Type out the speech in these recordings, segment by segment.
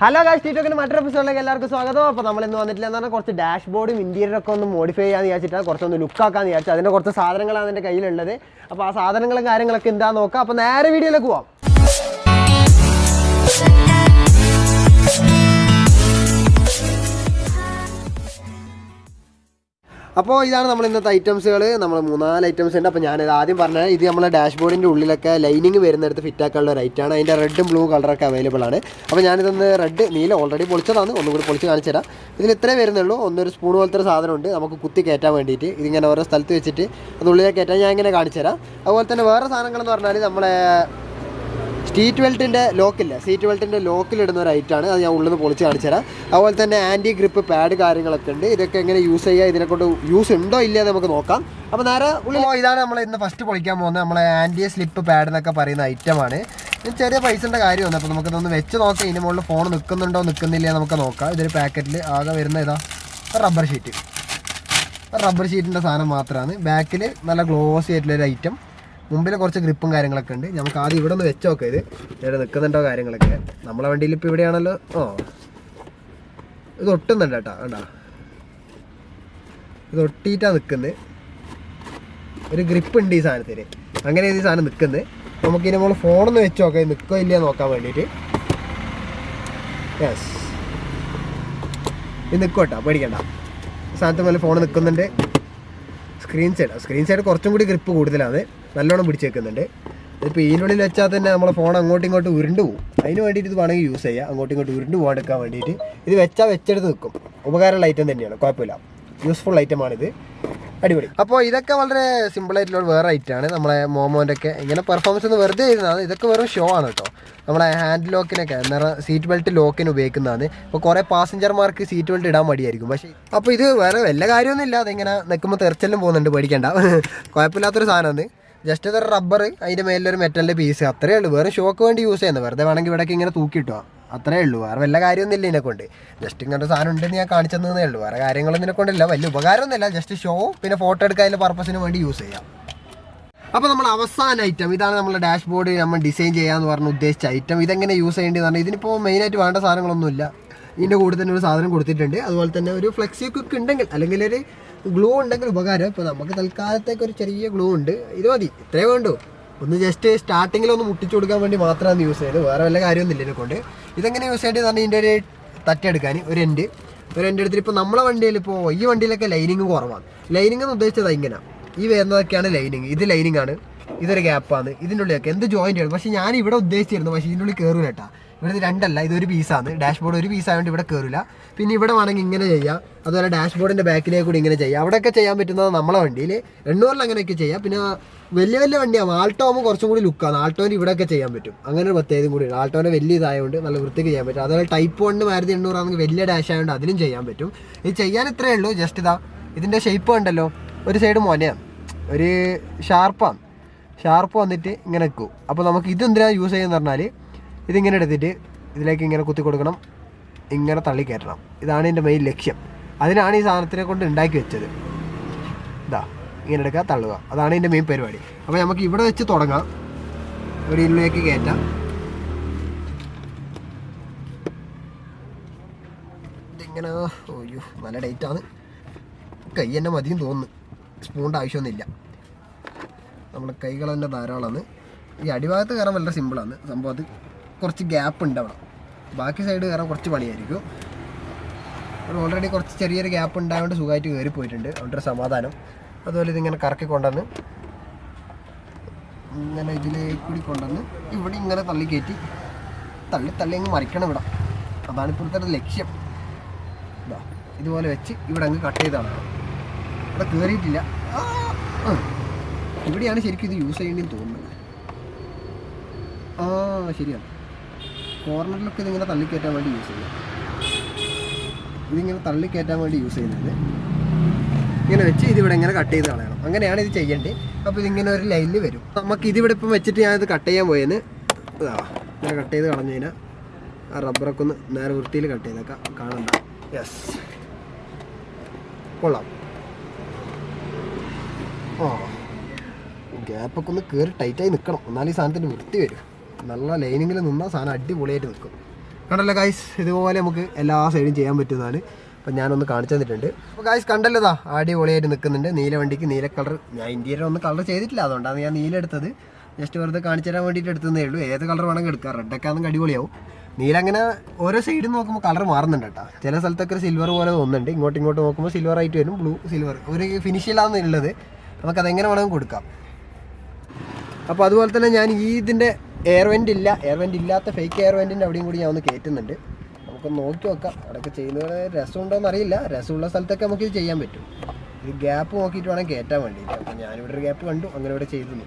Hello guys, ടിറ്റോക്കിന്റെ മറ്റൊരു എപ്പിസോഡിലേക്ക് എല്ലാവർക്കും സ്വാഗതം. അപ്പോൾ നമ്മൾ ഇന്ന് വന്നിട്ടില്ല എന്ന് പറഞ്ഞാൽ കുറച്ച് ഡാഷ്ബോർഡും ഇന്റീരിയറൊക്കെ ഒന്ന് മോഡിഫൈ ചെയ്യാന്ന് വിചാരിച്ചിട്ടാണ്, കുറച്ചൊന്ന് ലുക്കാക്കാന്ന് വിചാരിച്ചു. അതിൻ്റെ കുറച്ച് സാധനങ്ങളാണ് എൻ്റെ കയ്യിലുള്ളത്. അപ്പോൾ ആ സാധനങ്ങളും കാര്യങ്ങളൊക്കെ എന്താണെന്ന് നോക്കാം. അപ്പോൾ നേരെ വീഡിയോയിലേക്ക് പോവാം. അപ്പോൾ ഇതാണ് നമ്മൾ ഇന്നത്തെ ഐറ്റംസുകൾ. നമ്മൾ 3-4 ഐറ്റംസ് ഉണ്ട്. അപ്പോൾ ഞാനിത് ആദ്യം പറഞ്ഞത്, ഇത് നമ്മളെ ഡാഷ്ബോർഡിൻ്റെ ഉള്ളിലൊക്കെ ലൈനിങ് വരുന്നിടത്ത് ഫിറ്റാക്കാനുള്ള ഒരു ഐറ്റമാണ്. അതിൻ്റെ റെഡും ബ്ലൂ കളറൊക്കെ അവൈലബിൾ ആണ്. അപ്പോൾ ഞാനിതൊന്ന് റെഡ് നീല ഓൾറെഡി പൊളിച്ചതാണ്, ഒന്നും കൂടി പൊളിച്ച് കാണിച്ചു തരാം. ഇതിൽ ഇത്രേ വരുന്നുള്ളൂ. ഒന്നൊരു സ്പൂൺ പോലത്തെ ഒരു സാധനമുണ്ട് നമുക്ക് കുത്തി കയറ്റാൻ വേണ്ടിയിട്ട്. ഇതിങ്ങനെ ഓരോ സ്ഥലത്ത് വെച്ചിട്ട് അതുള്ളിലേക്ക് കയറ്റാൻ ഞാൻ ഇങ്ങനെ കാണിച്ചു തരാം. അതുപോലെ തന്നെ വേറെ സാധനങ്ങളെന്ന് പറഞ്ഞാൽ നമ്മളെ സീറ്റ് ബെൽറ്റിൻ്റെ ലോക്കില്ല, സീറ്റ് ബെൽറ്റിൻ്റെ ലോക്കിലിടുന്ന ഒരു ഐറ്റമാണ്. അത് ഞാൻ ഉള്ളിൽ നിന്ന് പൊളിച്ച് കാണിച്ചു തരാം. അതുപോലെ തന്നെ ആൻറ്റി ഗ്രിപ്പ് പാഡ് കാര്യങ്ങളൊക്കെ ഉണ്ട്. ഇതൊക്കെ എങ്ങനെ യൂസ് ചെയ്യുക, ഇതിനെക്കൊണ്ട് യൂസ് ഉണ്ടോ ഇല്ലയോ നമുക്ക് നോക്കാം. അപ്പോൾ നേരെ ഉള്ളിൽ ഇതാണ് നമ്മൾ ഇന്ന് ഫസ്റ്റ് പൊളിക്കാൻ പോകുന്നത്. നമ്മളെ ആൻറ്റി സ്ലിപ്പ് പാഡ് എന്നൊക്കെ പറയുന്ന ഐറ്റമാണ്. ഇത് ചെറിയ പൈസൻ്റെ കാര്യമാണ്. അപ്പോൾ നമുക്കിതൊന്ന് വെച്ച് നോക്കാം. ഇതിന് മുകളിൽ ഫോൺ നിൽക്കുന്നുണ്ടോ നിൽക്കുന്നില്ല നമുക്ക് നോക്കാം. ഇതൊരു പാക്കറ്റിൽ ആകെ വരുന്ന ഇതാ റബ്ബർ ഷീറ്റ്, റബ്ബർ ഷീറ്റിൻ്റെ സാധനം മാത്രമാണ്. ബാക്കിൽ നല്ല ഗ്ലോസി ആയിട്ടുള്ളൊരു ഐറ്റം. മുമ്പിൽ കുറച്ച് ഗ്രിപ്പും കാര്യങ്ങളൊക്കെ ഉണ്ട്. നമുക്ക് ആദ്യം ഇവിടെ ഒന്ന് വെച്ച് നോക്കാം. ഇത് ഇവിടെ നിൽക്കുന്നുണ്ടോ കാര്യങ്ങളൊക്കെ. നമ്മളെ വണ്ടിയിൽ ഇപ്പോൾ ഇവിടെയാണല്ലോ. ഇത് ഒട്ടുന്നുണ്ട് കേട്ടോ, വേണ്ട, ഇത് ഒട്ടിയിട്ടാണ് നിൽക്കുന്നത്. ഒരു ഗ്രിപ്പ് ഉണ്ട് ഈ സാധനത്തിന്. അങ്ങനെ ഈ സാധനം നിൽക്കുന്നത്. നമുക്കിനി നമ്മൾ ഫോണൊന്ന് വെച്ച് നോക്കാം, നിൽക്കോ ഇല്ലയോ നോക്കാൻ വേണ്ടിയിട്ട്. യെസ്, ഇത് നിൽക്കും കേട്ടോ, പേടിക്കണ്ട. സാധനത്തിന് മേലെ ഫോൺ നിൽക്കുന്നുണ്ട്. സ്ക്രീൻ സൈഡ് കുറച്ചും കൂടി ഗ്രിപ്പ് കൂടുതലാണ്, നല്ലോണം പിടിച്ച് വെക്കുന്നുണ്ട്. ഇതിപ്പോൾ ഇതിനുള്ളിൽ വെച്ചാൽ തന്നെ നമ്മളെ ഫോൺ അങ്ങോട്ടും ഇങ്ങോട്ടും ഉരുണ്ട് പോകും. അതിന് വേണ്ടിയിട്ട് ഇത് വേണമെങ്കിൽ യൂസ് ചെയ്യാം, അങ്ങോട്ടും ഇങ്ങോട്ടും ഉരുണ്ട് പോകാണ്ടിരിക്കാൻ വേണ്ടിയിട്ട്. ഇത് വെച്ചാൽ വെച്ചെടുത്ത് നിൽക്കും. ഉപകാരമുള്ള ഐറ്റം തന്നെയാണ്, കുഴപ്പമില്ല, യൂസ്ഫുൾ ഐറ്റമാണിത്, അടിപൊളി. അപ്പോൾ ഇതൊക്കെ വളരെ സിമ്പിളായിട്ടുള്ള വേറെ ഐറ്റമാണ്. നമ്മളെ മോമോൻ്റെ ഒക്കെ ഇങ്ങനെ പെർഫോമൻസ് ഒന്ന് വെറുതെ ചെയ്യുന്നതാണ്. ഇതൊക്കെ വെറും ഷോ ആണ് കേട്ടോ. നമ്മളെ ഹാൻഡ് ലോക്കിനൊക്കെ സീറ്റ് ബെൽറ്റ് ലോക്കിന് ഉപയോഗിക്കുന്നതാണ്. ഇപ്പോൾ കുറേ പാസഞ്ചർമാർക്ക് സീറ്റ് ബെൽറ്റ് ഇടാൻ മടിയായിരിക്കും. പക്ഷേ അപ്പോൾ ഇത് വേറെ വല്ല കാര്യമൊന്നുമില്ല. അതിങ്ങനെ നിൽക്കുമ്പോൾ തെറിച്ചെല്ലാം പോകുന്നുണ്ട്, പേടിക്കേണ്ട, കുഴപ്പമില്ലാത്തൊരു സാധനമാണ്. ജസ്റ്റ് ഇതൊരു റബ്ബർ, അതിൻ്റെ മേലൊരു മെറ്റലിൻ്റെ പീസ്, അത്രയേ ഉള്ളൂ. വേറെ ഷോക്ക് വേണ്ടി യൂസ് ചെയ്യുന്നത്. വെറുതെ വേണമെങ്കിൽ ഇവിടേക്ക് ഇങ്ങനെ തൂക്കിയിട്ടോ, അത്രയേ ഉള്ളൂ. വേറെ വല്ല കാര്യമൊന്നുമില്ല ഇതിനെക്കൊണ്ട്. ജസ്റ്റ് ഇങ്ങനത്തെ സാധനം ഉണ്ടെന്ന് ഞാൻ കാണിച്ചു തന്നേ ഉള്ളൂ. വേറെ കാര്യങ്ങളൊന്നും ഇതിനെക്കൊണ്ടില്ല, വലിയ ഉപകാരമൊന്നുമില്ല. ജസ്റ്റ് ഷോ, പിന്നെ ഫോട്ടോ എടുക്കാനുള്ള പർപ്പസിന് വേണ്ടി യൂസ് ചെയ്യാം. അപ്പോൾ നമ്മൾ അവസാന ഐറ്റം ഇതാണ്. നമ്മുടെ ഡാഷ്ബോർഡ് നമ്മൾ ഡിസൈൻ ചെയ്യാമെന്ന് പറഞ്ഞ് ഉദ്ദേശിച്ച ഐറ്റം. ഇതെങ്ങനെ യൂസ് ചെയ്യേണ്ടതെന്ന് പറഞ്ഞാൽ, ഇതിനിപ്പോൾ മെയിനായിട്ട് വേണ്ട സാധനങ്ങളൊന്നുമില്ല. ഇതിൻ്റെ കൂടെ തന്നെ ഒരു സാധനം കൊടുത്തിട്ടുണ്ട്. അതുപോലെ തന്നെ ഒരു ഫ്ലെക്സി ക്വിക്ക് ഉണ്ടെങ്കിൽ, അല്ലെങ്കിൽ ഒരു ഗ്ലൂ ഉണ്ടെങ്കിൽ ഉപകാരം. ഇപ്പോൾ നമുക്ക് തൽക്കാലത്തേക്ക് ഒരു ചെറിയ ഗ്ലൂ ഉണ്ട്, ഇത് മതി, ഇത്രേ വേണ്ടൂ. ഒന്ന് ജസ്റ്റ് സ്റ്റാർട്ടിങ്ങിലൊന്ന് മുട്ടിച്ചു കൊടുക്കാൻ വേണ്ടി മാത്രമാണ് യൂസ് ചെയ്യുന്നത്. വേറെ വല്ല കാര്യമൊന്നുമില്ല ഇതിനെക്കൊണ്ട്. ഇതെങ്ങനെ യൂസ് ചെയ്യേണ്ടത് പറഞ്ഞാൽ, ഇതിൻ്റെ ഒരു തട്ടെടുക്കാൻ ഒരു എൻഡ് എടുത്തിട്ട്, ഇപ്പോൾ നമ്മളെ വണ്ടിയിൽ, ഇപ്പോൾ ഈ വണ്ടിയിലൊക്കെ ലൈനിങ് കുറവാണ്. ലൈനിങ് എന്ന് ഉദ്ദേശിച്ചത് ഇങ്ങനെ, ഈ വരുന്നതൊക്കെയാണ് ലൈനിങ്. ഇത് ലൈനിങ് ആണ്, ഇതൊരു ഗ്യാപ്പാണ്. ഇതിൻ്റെ ഉള്ളിലൊക്കെ എന്ത് ജോയിൻ്റ് ആണ്. പക്ഷേ ഞാൻ ഇവിടെ ഉദ്ദേശിച്ചിരുന്നു, പക്ഷേ ഇതിൻ്റെ ഉള്ളിൽ കയറില്ല കേട്ടോ. ഇവിടെ രണ്ടല്ല, ഇതൊരു പീസാണ്. ഡാഷ്ബോർഡ് ഒരു പീസായതുകൊണ്ട് ഇവിടെ കയറില്ല. പിന്നെ ഇവിടെ വേണമെങ്കിൽ ഇങ്ങനെ ചെയ്യാം. അതുപോലെ ഡാഷ്ബോർഡിൻ്റെ ബാക്കിലേക്ക് കൂടി ഇങ്ങനെ ചെയ്യാം. അവിടെയൊക്കെ ചെയ്യാൻ പറ്റുന്നത് നമ്മളെ വണ്ടിയിൽ 800 അങ്ങനെയൊക്കെ ചെയ്യാം. പിന്നെ വലിയ വലിയ വണ്ടിയാണ്. ആൾട്ടോ ആകുമ്പോൾ കുറച്ചും കൂടി ലുക്കാണ്. ആൾട്ടോൻ്റെ ഇവിടെയൊക്കെ ചെയ്യാൻ പറ്റും. അങ്ങനെ ഒരു പ്രത്യേകതയും കൂടി. ആൾട്ടോൻ്റെ വലിയ ഇതായതുകൊണ്ട് നല്ല വൃത്തിക്ക് ചെയ്യാൻ പറ്റും. അതുപോലെ ടൈപ്പ് 1 മാരുതി 800 ആണെങ്കിൽ വലിയ ഡാഷ് ആയതുകൊണ്ട് അതിലും ചെയ്യാൻ പറ്റും. ഇത് ചെയ്യാൻ ഇത്രയേ ഉള്ളൂ. ജസ്റ്റ് ഇതാ ഇതിൻ്റെ ഷേപ്പ് ഉണ്ടല്ലോ, ഒരു സൈഡ് മൊനയാണ്, ഒരു ഷാർപ്പ് വന്നിട്ട് ഇങ്ങനെ വെക്കും. അപ്പോൾ നമുക്ക് ഇതെന്തിനാണ് യൂസ് ചെയ്യുന്നത് പറഞ്ഞാൽ, ഇതിങ്ങനെ എടുത്തിട്ട് ഇതിലേക്ക് ഇങ്ങനെ കുത്തി കൊടുക്കണം, ഇങ്ങനെ തള്ളി കയറ്റണം. ഇതാണ് എൻ്റെ മെയിൻ ലക്ഷ്യം. അതിനാണ് ഈ സാധനത്തിനെ കൊണ്ട് ഉണ്ടാക്കി വെച്ചത്. ഇതാ ഇങ്ങനെ എടുക്കുക, തള്ളുക, അതാണ് എൻ്റെ മെയിൻ പരിപാടി. അപ്പോൾ നമുക്ക് ഇവിടെ വെച്ച് തുടങ്ങാം. ഒരു ഇതിലേക്ക് കയറ്റാം. ഇതിങ്ങനെ, ഓയ്യോ നല്ല ഡേറ്റാണ്. കൈ തന്നെ മതിയും തോന്നുന്നു, സ്പൂണിൻ്റെ ആവശ്യമൊന്നുമില്ല. നമ്മുടെ കൈകൾ തന്നെ ധാരാളമാണ്. ഈ അടിഭാഗത്ത് കയറാൻ വളരെ സിമ്പിളാണ് സംഭവം. അത് കുറച്ച് ഗ്യാപ്പ് ഉണ്ട് അവിടെ, ബാക്കി സൈഡ് കയറാൻ കുറച്ച് പണിയായിരിക്കും. അവിടെ ഓൾറെഡി കുറച്ച് ചെറിയൊരു ഗ്യാപ്പ് ഉണ്ടായതുകൊണ്ട് സുഖമായിട്ട് കയറി പോയിട്ടുണ്ട്, അതുകൊണ്ടൊരു സമാധാനം. അതുപോലെ ഇതിങ്ങനെ കറക്കി കൊണ്ടുവന്ന് ഇങ്ങനെ ഇതിലേക്ക് കൂടി കൊണ്ടുവന്ന് ഇവിടെ ഇങ്ങനെ തള്ളി കയറ്റി തള്ളി അങ്ങ് മറിക്കണം ഇവിടെ. അതാണ് ഇപ്പോഴത്തെ ലക്ഷ്യം. ഇതാ ഇതുപോലെ വെച്ച് ഇവിടെ അങ്ങ് കട്ട് ചെയ്താണ്. ഇവിടെ കയറിയിട്ടില്ല. ഇവിടെയാണ് ശരിക്കും ഇത് യൂസ് ചെയ്യേണ്ടതെന്ന് തോന്നുന്നത്. ശരിയാണ്, കോർണറിലൊക്കെ ഇതിങ്ങനെ തള്ളിക്കയറ്റാൻ വേണ്ടി യൂസ് ചെയ്യാം. ഇതിങ്ങനെ തള്ളിക്കയറ്റാൻ വേണ്ടി യൂസ് ചെയ്യുന്നത്. ഇങ്ങനെ വെച്ച് ഇതിവിടെ ഇങ്ങനെ കട്ട് ചെയ്ത് കളയണം. അങ്ങനെയാണ് ഇത് ചെയ്യേണ്ടത്. അപ്പോൾ ഇതിങ്ങനെ ഒരു ലൈനിൽ വരും. നമുക്ക് ഇതിവിടെ ഇപ്പം വെച്ചിട്ട് ഞാനിത് കട്ട് ചെയ്യാൻ പോയതിന് ഇങ്ങനെ കട്ട് ചെയ്ത് കളഞ്ഞു കഴിഞ്ഞാൽ ആ റബ്ബറൊക്കെ ഒന്ന് നേരെ വൃത്തിയിൽ കട്ട് ചെയ്തേക്കാം, കാണണ്ട. യെസ്, കൊള്ളാം. ഗ്യാപ്പൊക്കെ ഒന്ന് കയറി ടൈറ്റായി നിൽക്കണം, എന്നാലും ഈ സാധനത്തിൻ്റെ വൃത്തി വരും. നല്ല ലൈനിങ്ങിൽ നിന്നാൽ സാധനം അടിപൊളിയായിട്ട് നിൽക്കും. കണ്ടല്ലോ ഗൈസ്, ഇതുപോലെ നമുക്ക് എല്ലാ സൈഡും ചെയ്യാൻ പറ്റുന്നതാണ്. അപ്പം ഞാനൊന്ന് കാണിച്ചു തന്നിട്ടുണ്ട്. അപ്പോൾ ഗൈസ് കണ്ടല്ലോ, അടിപൊളിയായിട്ട് നിൽക്കുന്നുണ്ട്. നീല വണ്ടിക്ക് നീല കളർ. ഞാൻ ഇന്ത്യയിൽ ഒന്നും കളർ ചെയ്തിട്ടില്ല, അതുകൊണ്ടാണ് ഞാൻ നീല എടുത്തത്. ജസ്റ്റ് വെറുതെ കാണിച്ചു തരാൻ വേണ്ടിയിട്ട് എടുത്തതേ ഉള്ളൂ. ഏത് കളർ വേണമെങ്കിൽ എടുക്കാം. റെഡൊക്കെ ആണെങ്കിൽ അടിപൊളിയാവും. നീല അങ്ങനെ ഓരോ സൈഡിൽ നോക്കുമ്പോൾ കളർ മാറുന്നുണ്ട് കേട്ടോ. ചില സ്ഥലത്തൊക്കെ സിൽവർ പോലെ തോന്നുന്നുണ്ട്. ഇങ്ങോട്ട് നോക്കുമ്പോൾ സിൽവർ ആയിട്ട് വരും. ബ്ലൂ സിൽവർ ഒരു ഫിനിഷ് ഇല്ലാന്നുള്ളത്. നമുക്കതെങ്ങനെ വേണമെങ്കിൽ കൊടുക്കാം. അപ്പോൾ അതുപോലെ തന്നെ ഞാൻ ഇതിൻ്റെ എയർ വെൻ്റ് ഇല്ലാത്ത ഫേക്ക് എയർ വെൻറ്റിൻ്റെ അവിടെയും കൂടി ഞാൻ ഒന്ന് കയറ്റുന്നുണ്ട്. നമുക്കൊന്ന് നോക്കി നോക്കാം. അവിടെയൊക്കെ ചെയ്യുന്നത് രസമുണ്ടോയെന്ന് അറിയില്ല. രസമുള്ള സ്ഥലത്തൊക്കെ നമുക്കിത് ചെയ്യാൻ പറ്റും. ഇത് ഗ്യാപ്പ് നോക്കിയിട്ട് വേണം കയറ്റാൻ വേണ്ടിയിട്ട്. അപ്പോൾ ഞാനിവിടെ ഒരു ഗ്യാപ്പ് കണ്ടു, അങ്ങനെ ഇവിടെ ചെയ്തു.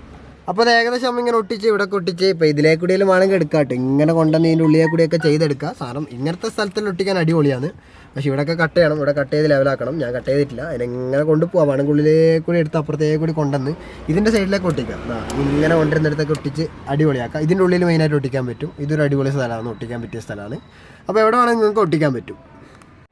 അപ്പോൾ അത് ഏകദേശം ഇങ്ങനെ ഒട്ടിച്ച് ഇവിടെ ഒട്ടിച്ച് ഇപ്പോൾ ഇതിലേ കൂടിയെല്ലാം വേണമെങ്കിൽ എടുക്കാം കേട്ടോ. ഇങ്ങനെ കൊണ്ടുവന്ന് ഇതിൻ്റെ ഉള്ളിലെ കൂടിയൊക്കെ ചെയ്തെടുക്കുക. സാധനം ഇങ്ങനത്തെ സ്ഥലത്തിൽ ഒട്ടിക്കാൻ അടിപൊളിയാണ്. പക്ഷേ ഇവിടെയൊക്കെ കട്ട് ചെയ്യണം. ഇവിടെ കട്ട് ചെയ്ത് ലെവലാക്കണം. ഞാൻ കട്ട് ചെയ്തിട്ടില്ല. അതിനെങ്ങനെ കൊണ്ടുപോകാം. വേണമെങ്കിൽ ഉള്ളിലേ കൂടി എടുത്ത് അപ്പുറത്തേക്ക് കൂടി കൊണ്ടുവന്ന് ഇതിൻ്റെ സൈഡിലേക്ക് ഒട്ടിക്കാം. ഇങ്ങനെ കൊണ്ടുവരുന്നിടത്തൊക്കെ ഒട്ടിച്ച് അടിപൊളിയാക്കാം. ഇതിൻ്റെ ഉള്ളിൽ മെയിനായിട്ട് ഒട്ടിക്കാൻ പറ്റും. ഇതൊരു അടിപൊളി സ്ഥലമാണ്, ഒട്ടിക്കാൻ പറ്റിയ സ്ഥലമാണ്. അപ്പോൾ എവിടെ വേണമെങ്കിൽ നിങ്ങൾക്ക് ഒട്ടിക്കാൻ പറ്റും.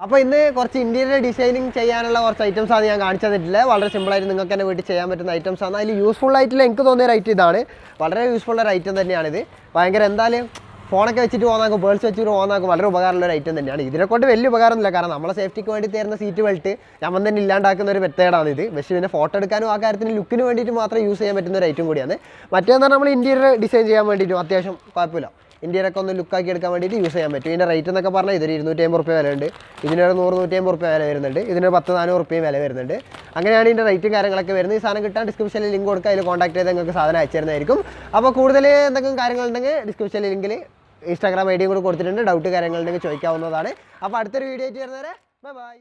അപ്പോൾ ഇന്ന് കുറച്ച് ഇന്റീരിയർ ഡിസൈനിങ് ചെയ്യാനുള്ള കുറച്ച് ഐറ്റംസ് ആണ് ഞാൻ കാണിച്ചു തന്നിട്ടില്ല. വളരെ സിമ്പിളായിട്ട് നിങ്ങൾക്ക് തന്നെ വീട്ടിൽ ചെയ്യാൻ പറ്റുന്ന ഐറ്റംസ് ആണ്. അതിൽ യൂസ്ഫുൾ ആയിട്ടുള്ള എനിക്ക് തോന്നിയ ഐറ്റം ഇതാണ്. വളരെ യൂസ്ഫുൾ ഒരു ഐറ്റം തന്നെയാണിത്. ഭയങ്കര എന്തായാലും ഫോണൊക്കെ വെച്ചിട്ട് പോകുന്നതാക്കും, ബേൾസ് വെച്ചിട്ട് പോകുന്നതാക്കും വളരെ ഉപകാരമുള്ള ഒരു ഐറ്റം തന്നെയാണ്. ഇതിനെക്കൊണ്ട് വലിയ ഉപകാരമൊന്നുമില്ല. കാരണം നമ്മളെ സേഫ്റ്റിക്ക് വേണ്ടി തരുന്ന സീറ്റ് ബെൽറ്റ് നമ്മൾ തന്നെ ഇല്ലാണ്ടാക്കുന്ന ഒരു മെത്തേഡാണ് ഇത്. പക്ഷേ പിന്നെ ഫോട്ടോ എടുക്കാനും ആ കാര്യത്തിന് ലുക്കിന് വേണ്ടിയിട്ട് മാത്രം യൂസ് ചെയ്യാൻ പറ്റുന്ന ഒരു ഐറ്റം കൂടിയാണ്. മറ്റേന്ന് പറഞ്ഞാൽ നമ്മൾ ഇന്റീരിയർ ഡിസൈൻ ചെയ്യാൻ വേണ്ടിയിട്ടും അത്യാവശ്യം കുഴപ്പമില്ല. ഇന്ത്യയിലൊക്കെ ഒന്ന് ലുക്കാക്കി എടുക്കാൻ വേണ്ടിയിട്ട് യൂസ് ചെയ്യാൻ പറ്റും. ഇതിൻ്റെ റേറ്റ് എന്നൊക്കെ പറഞ്ഞാൽ ഇതൊരു 250 റുപ്യ വില ഉണ്ട്. ഇതിനൊരു 100-150 റുപ്യ വില വരുന്നുണ്ട്. ഇതിന് 10-400 റുപ്യയും വില വരുന്നുണ്ട്. അങ്ങനെയാണ് ഇതിൻ്റെ റേറ്റും കാര്യങ്ങളൊക്കെ വരുന്നത്. ഈ സാധനം കിട്ടാൻ ഡിസ്ക്രിപ്ഷനിൽ ലിങ്ക് കൊടുക്കുക. അതിൽ കോൺടാക്ട് ചെയ്ത് നിങ്ങൾക്ക് സാധനം അയച്ചു തരുന്നതായിരിക്കും. അപ്പോൾ കൂടുതൽ എന്തെങ്കിലും കാര്യങ്ങളുണ്ടെങ്കിൽ ഡിസ്ക്രിപ്ഷനിൽ ലിങ്കിൽ ഇൻസ്റ്റാഗ്രാം ഐ ഡിയും കൂടെ കൊടുത്തിട്ടുണ്ട്. ഡൗട്ട് കാര്യങ്ങളുണ്ടെങ്കിൽ ചോദിക്കാവുന്നതാണ്. അപ്പോൾ അടുത്തൊരു വീഡിയോ ആയിട്ട് വരുന്നവരെ ബൈ ബൈ.